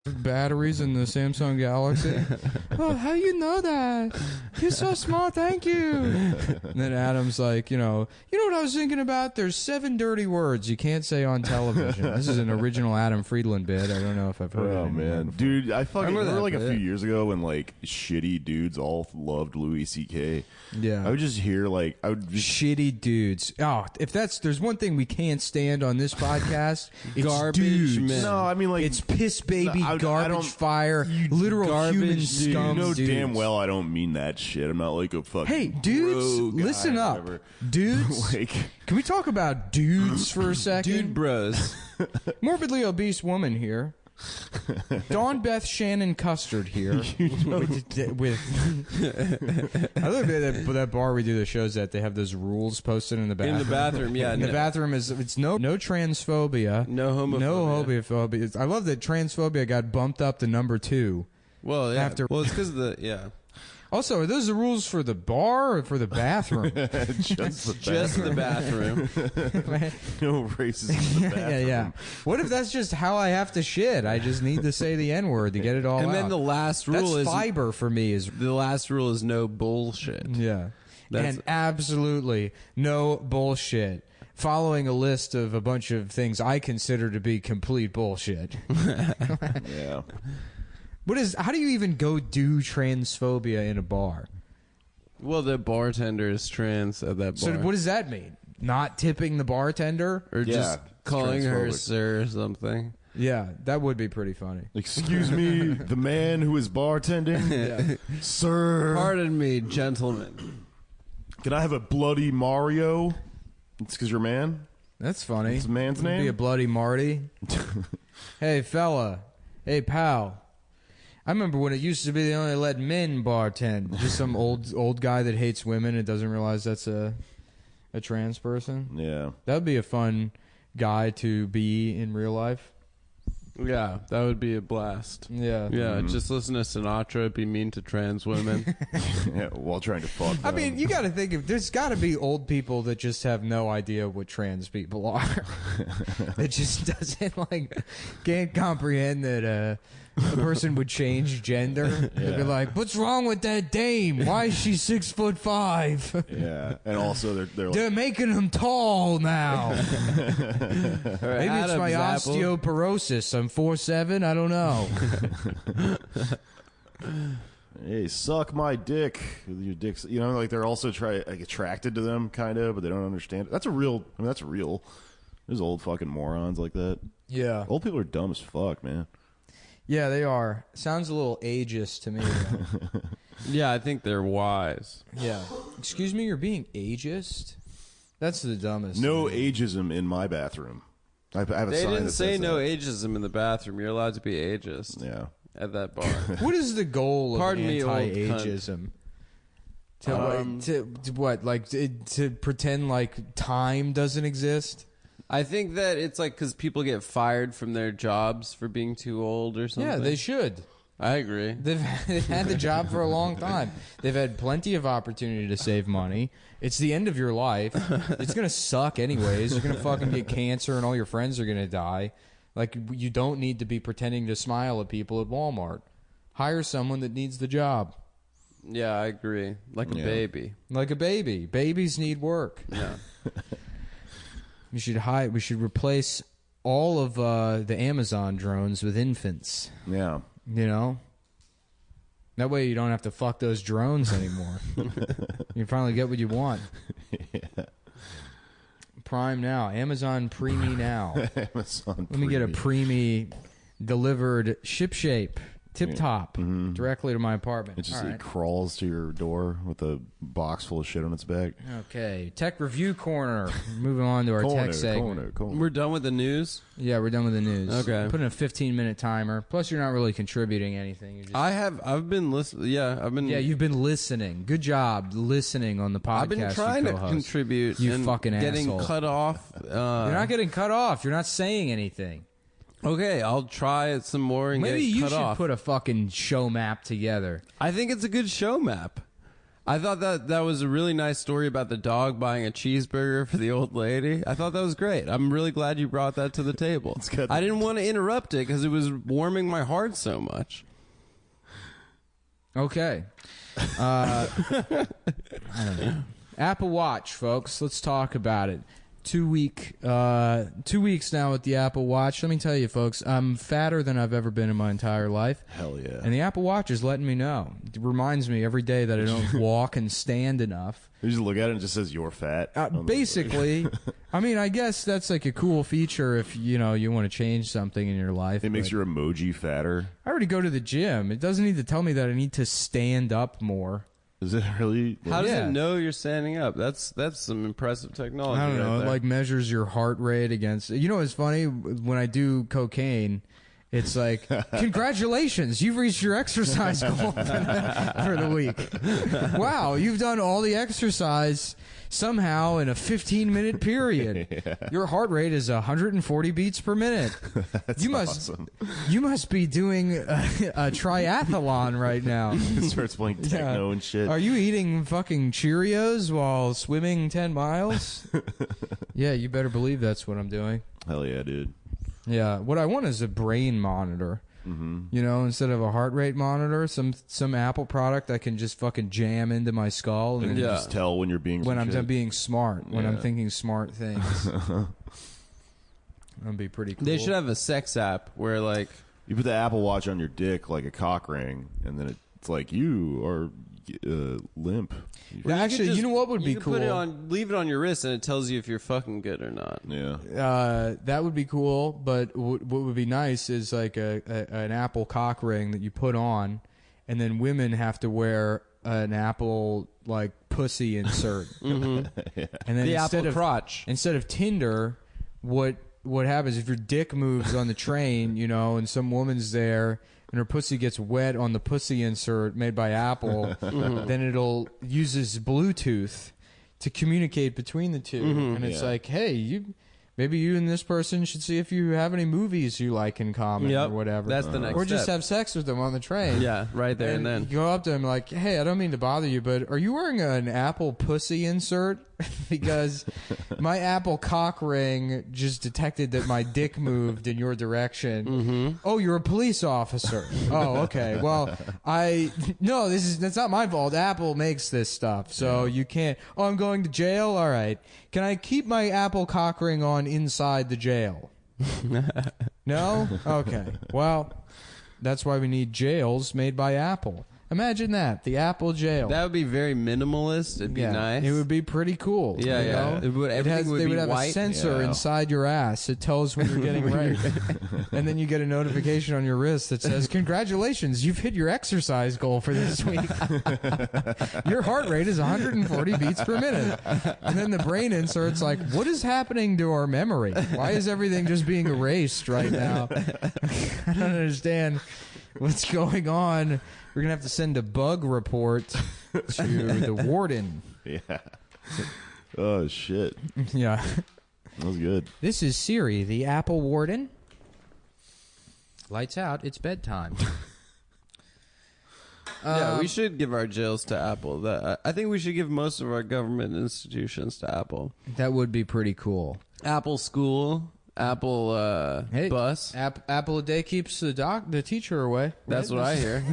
batteries in the Samsung Galaxy. Oh, how you know that? You're so smart, thank you. And then Adam's like, you know what I was thinking about? There's 7 dirty words you can't say on television. This is an original Adam Friedland bit. I don't know if I've heard it. Oh, man. Before. Dude, I remember like bit. a few years ago when like shitty dudes all loved Louis C.K. Yeah. I would just hear like, shitty dudes. Oh, if there's one thing we can't stand on this podcast, it's garbage dudes. men. No, I mean like It's piss baby, I garbage don't- fire, literal garbage human dude. scum. you know dudes. damn well I don't mean that shit. I'm not like a fucking Hey, dudes, bro guy listen or up. whatever. Dudes, Like, can we talk about dudes for a second? Dude bros. Morbidly obese woman here. Dawn Beth Shannon Custard here. with I love that bar we do the shows at. They have those rules posted in the bathroom. In the bathroom, yeah. In the bathroom it's no transphobia, No homophobia. no homophobia. I love that transphobia got bumped up to number 2. Well, yeah. Well, it's because of the, yeah. Also, are those the rules for the bar or for the bathroom? Just the bathroom. no racism in the bathroom. yeah. What if that's just how I have to shit? I just need to say the N-word to get it all out. And then the last rule That's is fiber for me is no bullshit. yeah. That's- And absolutely no bullshit. Following a list of a bunch of things I consider to be complete bullshit. Yeah. How do you even go do transphobia in a bar? Well, the bartender is trans at that bar. So what does that mean? Not tipping the bartender? Or Yeah, just it's calling her transphobic. sir or something. Yeah, that would be pretty funny. Excuse me, the man who is bartending, sir. Pardon me, gentlemen. Can I have a bloody Mario? It's because you're a man. That's funny. What's the man's It'd name? Be a bloody Marty. Hey, fella. Hey, pal. I remember when it used to be they only let men bartend. Just some old guy that hates women and doesn't realize that's a trans person. Yeah. That would be a fun guy to be in real life. Yeah, that would be a blast. Yeah. Yeah, just listen to Sinatra be mean to trans women. Yeah, while trying to fuck them. I mean, you got to think of there's got to be old people that just have no idea what trans people are. It just doesn't can't comprehend that a person would change gender. They'd be like, "What's wrong with that dame? Why is she 6'5"? Yeah, and also they're like, They're making him tall now. Maybe it's my osteoporosis. I'm 4'7". I don't know. hey, suck my dick. Your dick's, like they're also attracted to them, kind of, but they don't understand it. That's real. There's old fucking morons like that. Yeah. Old people are dumb as fuck, man. Yeah, they are. Sounds a little ageist to me. Though. Yeah, I think they're wise. Yeah. Excuse me, you're being ageist? That's the dumbest. No thing. ageism in my bathroom. I have a They sign didn't that say says no that. ageism in the bathroom. You're allowed to be ageist Yeah. at that bar. What is the goal of Pardon me, old anti-ageism? To pretend like time doesn't exist? I think that it's like because people get fired from their jobs for being too old or something. Yeah, they should. I agree. They've had the job for a long time. They've had plenty of opportunity to save money. It's the end of your life. It's going to suck anyways. You're going to fucking get cancer and all your friends are going to die. Like, you don't need to be pretending to smile at people at Walmart. Hire someone that needs the job. Yeah, I agree. Like a baby. Like a baby. Babies need work. Yeah. We should replace all of the Amazon drones with infants. Yeah. That way you don't have to fuck those drones anymore. You finally get what you want. Yeah. Prime now. Amazon Preemie now. Amazon. Let me get a Preemie delivered shipshape. Tip top, directly to my apartment. It just All right. crawls to your door with a box full of shit on its back. Okay, tech review corner. Moving on to our tech segment. Corner. We're done with the news? Yeah, we're done with the news. Okay. Put in a 15-minute timer. Plus, you're not really contributing anything. You're just, I've been listening. Yeah, you've been listening. Good job listening on the podcast. I've been trying to contribute. You and fucking getting asshole. cut off. You're not getting cut off. You're not saying anything. Okay, I'll try it some more and Maybe get you cut should off. put a fucking show map together. I think it's a good show map. I thought that was a really nice story about the dog buying a cheeseburger for the old lady. I thought that was great. I'm really glad you brought that to the table. It's good. I didn't want to interrupt it because it was warming my heart so much. Okay. I don't know. Apple Watch, folks. Let's talk about it. 2 weeks now with the Apple Watch. Let me tell you, folks, I'm fatter than I've ever been in my entire life. Hell yeah. And the Apple Watch is letting me know. It reminds me every day that I don't walk and stand enough. You just look at it and it just says you're fat. Basically, I mean, I guess that's like a cool feature if, you want to change something in your life. It makes your emoji fatter. I already go to the gym. It doesn't need to tell me that I need to stand up more. Is it really? How does Yeah. it know you're standing up? That's some impressive technology. I don't know. Right It there. like measures your heart rate against. You know what's funny? When I do cocaine, it's like, congratulations, you've reached your exercise goal for the week. Wow, you've done all the exercise somehow in a 15-minute period. Yeah. Your heart rate is 140 beats per minute. That's awesome. You must be doing a triathlon right now. It starts playing techno and shit. Are you eating fucking Cheerios while swimming 10 miles? Yeah, you better believe that's what I'm doing. Hell yeah, dude. Yeah, what I want is a brain monitor. Mm-hmm. Instead of a heart rate monitor, some Apple product I can just fucking jam into my skull and You just tell when you're being I'm being smart, when I'm thinking smart things. That'd be pretty cool. They should have a sex app where like You put the Apple Watch on your dick like a cock ring, and then it's like you are limp. Now, actually, you know what would be could cool? Put it on, leave it on your wrist, and it tells you if you're fucking good or not. Yeah. That would be cool, but what would be nice is like an Apple cock ring that you put on, and then women have to wear an Apple like pussy insert. Mm-hmm. Yeah. And then The Apple crotch. Instead of Tinder, what happens if your dick moves on the train, and some woman's there and her pussy gets wet on the pussy insert made by Apple, then it'll uses Bluetooth to communicate between the two. And it's like, hey, maybe you and this person should see if you have any movies you like in common or whatever. That's the next Or just step. have sex with them on the train. Yeah, right there and then. You go up to him like, hey, I don't mean to bother you, but are you wearing an Apple pussy insert? Because my Apple cock ring just detected that my dick moved in your direction. Oh, you're a police officer. Oh, okay. Well, that's not my fault. Apple makes this stuff, so you can't. Oh, I'm going to jail? All right. Can I keep my Apple cock ring on inside the jail? No? Okay. Well, that's why we need jails made by Apple. Imagine that, the Apple jail. That would be very minimalist. It'd be nice. It would be pretty cool. Yeah, you know? It would, everything would they be would have white. a sensor inside your ass. It tells when you're getting raped. And then you get a notification on your wrist that says, congratulations, you've hit your exercise goal for this week. Your heart rate is 140 beats per minute. And then the brain insert's like, what is happening to our memory? Why is everything just being erased right now? I don't understand what's going on. We're going to have to send a bug report to the warden. Yeah. Oh, shit. Yeah. That was good. This is Siri, the Apple warden. Lights out. It's bedtime. Yeah, we should give our jails to Apple. I think we should give most of our government institutions to Apple. That would be pretty cool. Apple School, Apple Bus. Apple a day keeps the teacher away. That's what I hear.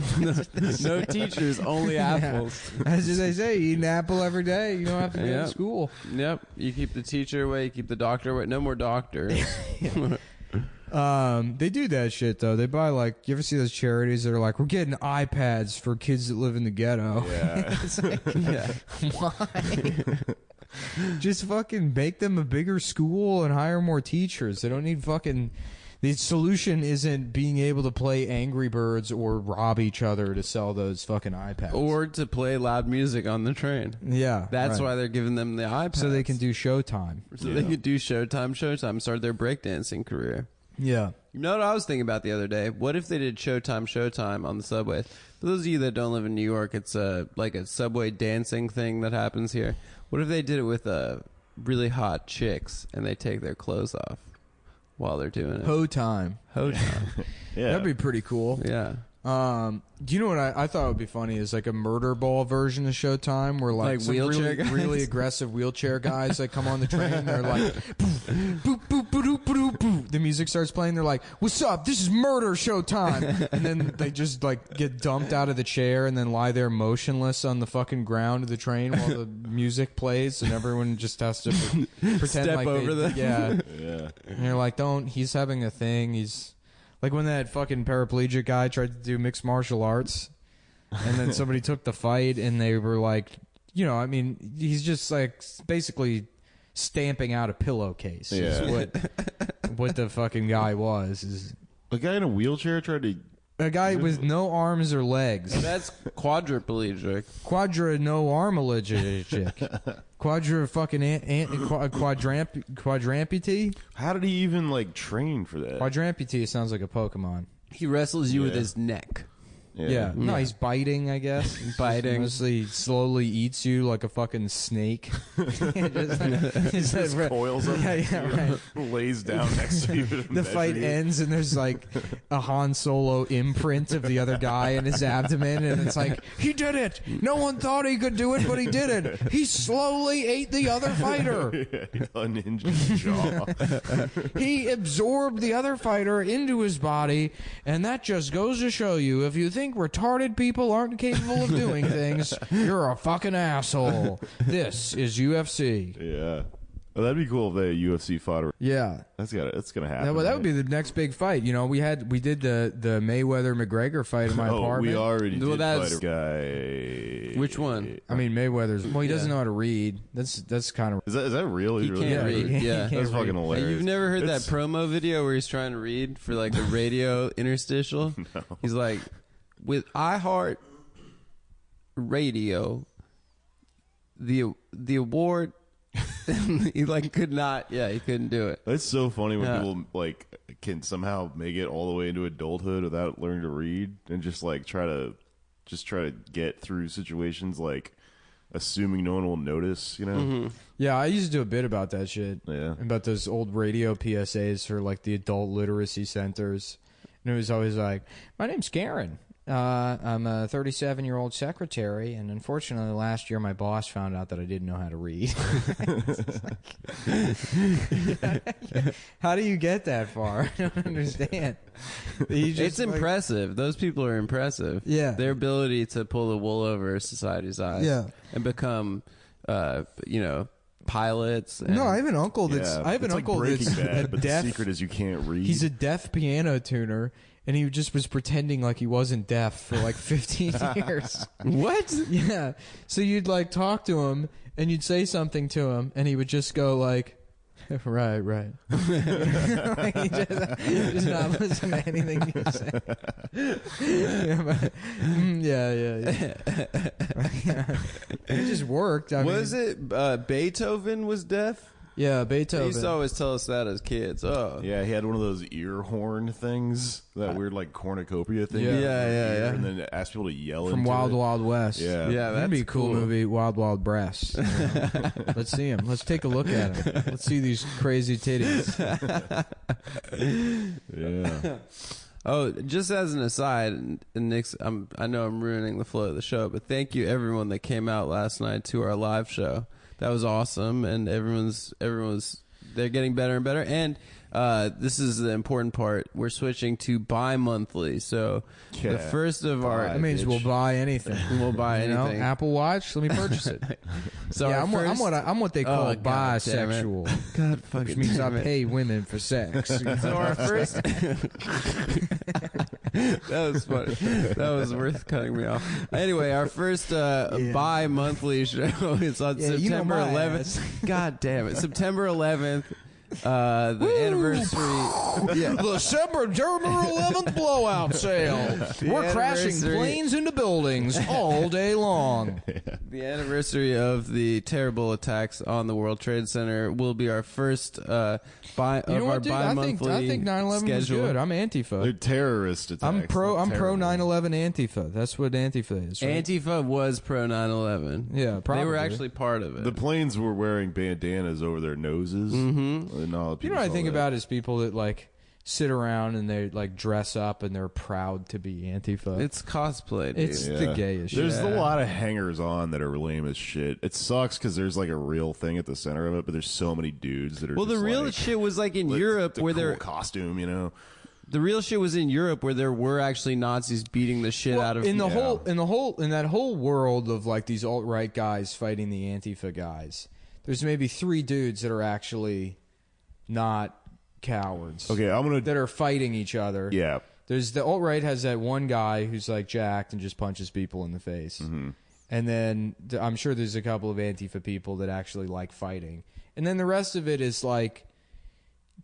No teachers, only apples. As they say, you eat an apple every day. You don't have to go to school. Yep. You keep the teacher away, you keep the doctor away. No more doctors. They do that shit though. They buy you ever see those charities that are like, we're getting iPads for kids that live in the ghetto. Yeah. It's like, why? Just fucking make them a bigger school and hire more teachers. They don't need fucking. The solution isn't being able to play Angry Birds or rob each other to sell those fucking iPads. Or to play loud music on the train. Yeah. That's right. why they're giving them the iPads. So they can do Showtime. So they could do Showtime, start their breakdancing career. Yeah. You know what I was thinking about the other day? What if they did Showtime on the subway? For those of you that don't live in New York, it's like a subway dancing thing that happens here. What if they did it with really hot chicks and they take their clothes off while they're doing it? Ho time. Ho time. Yeah. That'd be pretty cool. Yeah. Do you know what I thought would be funny is like a murder ball version of Showtime where like some wheelchair really, guys? really aggressive wheelchair guys that come on the train. They're like, boop, boop, boop, boop, boop, boop, boop. The music starts playing. They're like, "What's up? This is murder Showtime." And then they just like get dumped out of the chair and then lie there motionless on the fucking ground of the train while the music plays, and everyone just has to pretend Step like over them. Yeah. Yeah. And you're like, don't. He's having a thing. He's like when that fucking paraplegic guy tried to do mixed martial arts, and then somebody took the fight, and they were like, I mean, he's just like basically stamping out a pillowcase. Yeah. Is what the fucking guy was. Is A guy in a wheelchair tried to. a guy with no arms or legs. That's quadriplegic. No armalegic. Quadra fucking quadramputee. How did he even like train for that? Quadramputee sounds like a Pokemon. He wrestles you with Yeah. his neck. Yeah. No, he's biting, I guess. Biting. Mostly slowly eats you like a fucking snake. Just coils up, right. lays down next to you. The fight ends and there's like a Han Solo imprint of the other guy in his abdomen, and it's like, he did it. No one thought he could do it, but he did it. He slowly ate the other fighter. He unhinged his jaw. He absorbed the other fighter into his body, and that just goes to show you, if you think retarded people aren't capable of doing things, you're a fucking asshole. This is UFC. Yeah. Oh, that'd be cool if they UFC fought. Yeah. That's gonna happen. That would be the next big fight. We did the Mayweather McGregor fight in my apartment. We already Well, did that's- fight a guy. Which one? I mean, Mayweather's. Well, he doesn't know how to read. That's kind of. Is that real? He He's really can't good? read. Yeah. That's fucking hilarious. You've never heard It's- that promo video where he's trying to read for like a radio interstitial? No. He's like, with iHeart Radio, the award, he like could not. Yeah, he couldn't do it. That's so funny when Yeah. people like can somehow make it all the way into adulthood without learning to read and just like try to get through situations like assuming no one will notice, Yeah, I used to do a bit about that shit. Yeah. About those old radio PSAs for like the adult literacy centers, and it was always like, "My name's Karen. I'm a 37-year-old secretary, and unfortunately last year my boss found out that I didn't know how to read." How do you get that far? I don't understand. It's impressive. Those people are impressive. Yeah. Their ability to pull the wool over society's eyes. Yeah. And become, pilots. And No, I have an uncle that's. Yeah, I have an it's uncle like Breaking that's Bad, a but deaf. the secret is you can't read. He's a deaf piano tuner, and he just was pretending like he wasn't deaf for like 15 years. What? Yeah. So you'd like talk to him, and you'd say something to him, and he would just go like, "Right, right." Like he just not listen to anything you say. Yeah. It just worked. Was it Beethoven was deaf? Yeah, They Beethoven. used to always tell us that as kids. Oh. Yeah, he had one of those ear horn things, that weird like cornucopia thing. Yeah. in Yeah, your yeah, ear, yeah. And then asked people to yell From into Wild it. Wild West. Yeah. Yeah, That'd be a that's cool cool. movie, Wild Wild Breasts. Let's see him. Let's take a look at him. Let's see these crazy titties. Yeah. Oh, just as an aside, and Nick's, I know I'm ruining the flow of the show, but thank you everyone that came out last night to our live show. That was awesome, and everyone's they're getting better and better. And this is the important part. We're switching to bi-monthly. So the Yeah. first of our That means we'll buy anything. we'll buy You know, anything. Apple Watch. Let me purchase it. So yeah, our I'm first- what they call Oh, God damn it. bisexual, God fucking which means I damn it. pay women for sex. So our first that was funny. That was worth cutting me off. Anyway, our first bi-monthly show is on Yeah, you know September my 11th. ass. God damn it. September 11th. The anniversary. Yeah. The September 11th blowout sale. We're crashing anniversary- planes into buildings all day long. The anniversary of the terrible attacks on the World Trade Center will be our first You know our what, dude? I bi-monthly think 9/11 was schedule. good. I'm They're Antifa. terrorist attacks. I'm pro They're terrible. 9/11 Antifa. That's what Antifa is. Right? Antifa was pro 9/11. Yeah, probably. They were actually part of it. The planes were wearing bandanas over their noses. Mm-hmm. You know what I think about is people that like sit around and they like dress up and they're proud to be Antifa. It's cosplay, dude. It's the gayest shit. There's a lot of hangers on that are lame as shit. It sucks because there's like a real thing at the center of it, but there's so many dudes that are. Well, the just real like, shit was like in Europe where cool they're costume, you know. the real shit was in Europe where there were actually Nazis beating the shit out of in people. that whole world of like these alt-right guys fighting the Antifa guys. There's maybe 3 dudes that are actually not cowards. Okay, that are fighting each other. Yeah. There's the alt-right has that one guy who's like jacked and just punches people in the face. Mm-hmm. And then I'm sure there's a couple of Antifa people that actually like fighting. And then the rest of it is like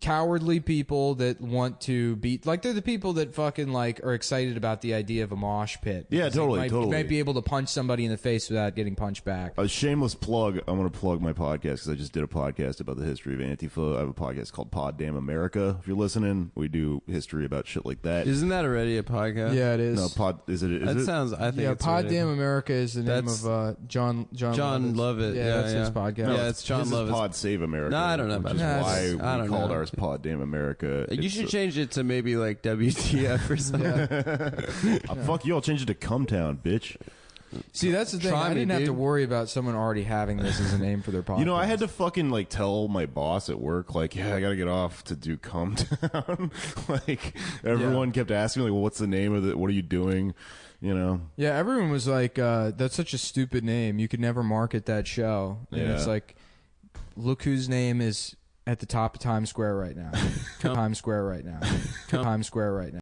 cowardly people that want to beat, like they're the people that fucking like are excited about the idea of a mosh pit. Yeah, totally, You might be able to punch somebody in the face without getting punched back. A shameless plug. I'm going to plug my podcast because I just did a podcast about the history of Antifa. I have a podcast called Pod Damn America. If you're listening, we do history about shit like that. Isn't that already a podcast? Yeah, it is. No, Pod is it? Is That it? sounds. I think. Yeah, it's Pod already- Damn America is the name That's of John Lovett. Yeah, that's his podcast. Yeah, it's John His is Lovett's. Pod Save America. No, I don't know about which is that. why I we don't called know. ours Pod Damn America. You should change it to maybe like WTF or something. Fuck you! I'll change it to Cumtown, bitch. See, that's the thing. Try I me, didn't have to dude. worry about someone already having this as a name for their podcast. You know, I had to fucking like tell my boss at work, like, yeah, I gotta get off to do Cumtown. Like, everyone kept asking me, like, well, what's the name of it? What are you doing? You know? Yeah, everyone was like, that's such a stupid name. You could never market that show. And it's Yeah. like, look whose name is at the top of Times Square right now. Times Square right now. Times Square right now.